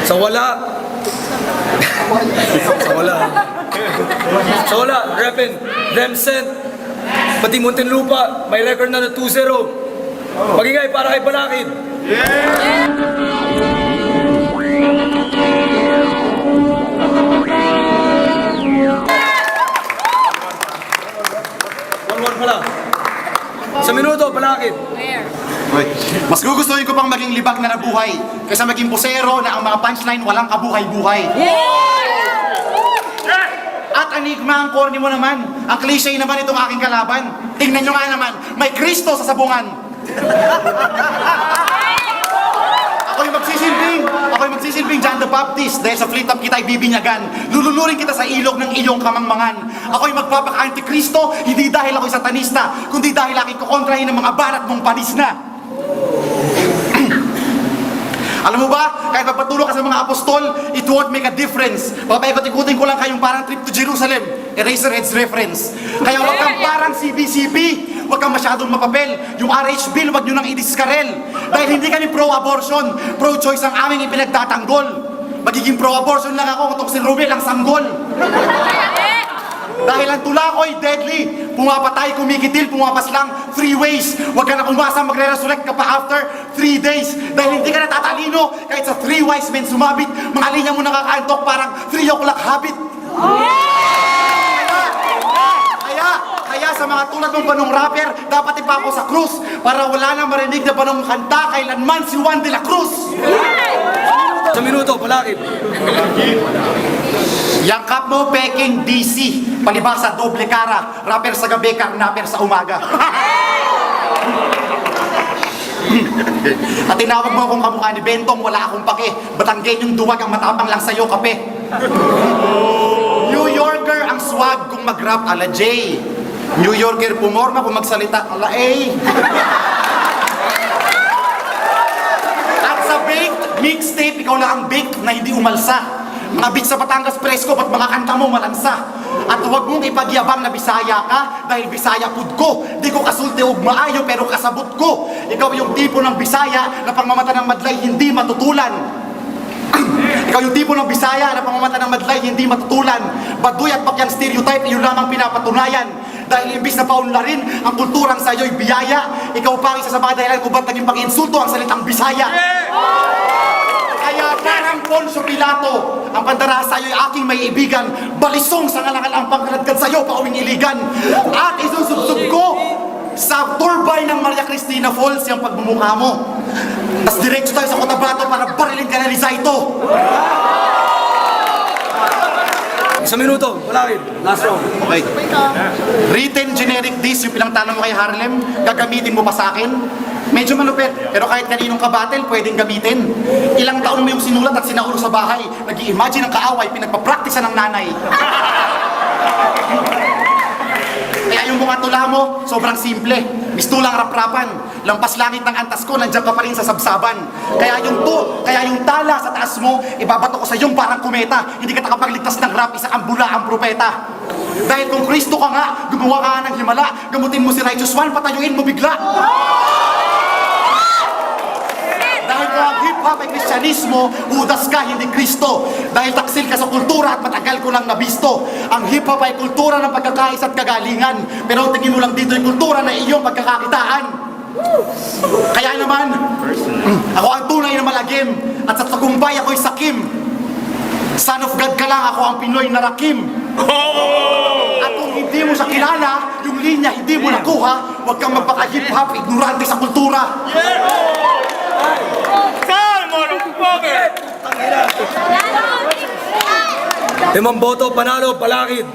Sa wala. Sa wala. Sa wala, Repen, Remsen, pati Muntinlupa, may record na 2-0. Magingay para kay Balakid. One pala. Sa minuto, Balakid. Mas gugustuhin ko pang maging libag na nabuhay kaysa maging pusero na ang mga punchline walang kabuhay-buhay. At enigma ang corny mo naman. Ang cliche naman itong aking kalaban. Tingnan nyo nga naman, may Kristo sa sabungan. Ako'y magsisilbing John the Baptist dahil sa flip-top kita ibibinyagan. Lulunurin kita sa ilog ng iyong kamangmangan. Ako'y magpapaka-antikristo, hindi dahil ako'y satanista, kundi dahil aking kukontrahin ng mga barat mong panis na. Alam mo ba, kahit magpatulong ka sa mga apostol, it won't make a difference. Papaikot-ikutin ko lang kayong parang trip to Jerusalem. Eraserheads reference. Kaya wag kang parang CBCP, wag kang masyadong mapapel. Yung RH bill, wag nyo nang idiskarel. Dahil hindi kami pro-abortion, pro-choice ang aming ipinagtatanggol. Magiging pro-abortion lang ako kung si Romel ang sanggol. Dahil ang tula ko'y deadly. Pumapatay, kumikitil, pumapas lang 3 ways. Huwag ka na umasa, magre-resurrect ka pa after 3 days. Dahil hindi ka na tatalino, kahit sa 3 wise men sumabit, mga linya mo nakakaantok parang 3 o'clock habit. Kaya sa mga tulad mong banong rapper, dapat ipa ako sa krus para wala nang marinig na banong kanta kailanman si Juan de la Cruz. Sa minuto, Balakid. Yangkap mo, peking DC. Palibasa, doble cara. Rapper sa gabi, karnaper sa umaga. At tinawag mo akong kamukha ni Bentong, wala akong pake. Batanggen yung duwag, ang matapang lang sa'yo, kape. New Yorker ang swag kung mag-rap ala J. New Yorker pumorma kung magsalita ala A. At sa baked mixtape, ikaw lang ang baked na hindi umalsa. Mga beat sa Batangas presko, ba't mga kanta mo malansa? At huwag mong ipagyabang na Bisaya ka, dahil Bisaya pud ko. Di ko kasulti og maayo, pero kasabot ko. Ikaw yung tipo ng Bisaya na pangmamata ng madlay hindi matutulan. Ikaw yung tipo ng Bisaya na pangmamata ng madlay hindi matutulan. Baduy at bakyang stereotype, iyon lamang pinapatunayan. Dahil imbis na paunlarin, ang kulturang sa iyo'y biyaya. Ikaw pa isa sa mga dahilan kung ba't naging pang-insulto ang salitang Bisaya. Kaya parang Poncio Pilato, ang pandarasa sa'yo'y aking may ibigan. Balisong sa ngalangal ang pangkaladkad sa'yo, pauwing iligan. At isusubsub ko sa turbine ng Maria Cristina Falls yung pagmumukha mo. Tapos diretso tayo sa Cotabato para barilin ka na ni Zaito. Sa minuto, Balakid. Last round. Okay. Written generic diss, yung pinangtanong mo kay Harlem, gagamitin mo pa sa akin? Medyo malupit, pero kahit kaninong kabattle, pwedeng gamitin. Ilang taon mo yung sinulat at sinaulo sa bahay, nag-i-imagine ng kaaway, pinagpapraktisa ng nanay. Kaya yung mga tula mo, sobrang simple. Mistulang rap-rapan. Lampas langit ng antas ko, nandiyan ka pa rin sa sabsaban. Kaya yung tala sa taas mo, ibabato ko sa iyong parang kumeta. Hindi ka nakapagligtas ng rap, isa kang bula ang propeta. Dahil kung Kristo ka nga, gumawa ka ng himala, gamutin mo si Righteous One, patayuin mo bigla. Dahil kung ang hip-hop ay Kristyanismo, Judas ka, hindi Kristo. Dahil taksil ka sa kultura at matagal ko lang nabisto. Ang hip-hop ay kultura ng pagkakaisa at kagalingan. Pero tingin mo lang dito yung kultura na iyong pagkakakitaan. Kaya naman, ako ang tunay na malagim. At sa tagumpay ako'y sakim. Son of God ka lang, ako ang Pinoy na rakim. At kung hindi mo siya kilala, yung linya hindi mo nakuha, huwag kang magpaka-hip-hop, ignorante sa kultura. Limang boto, panalo, Balakid.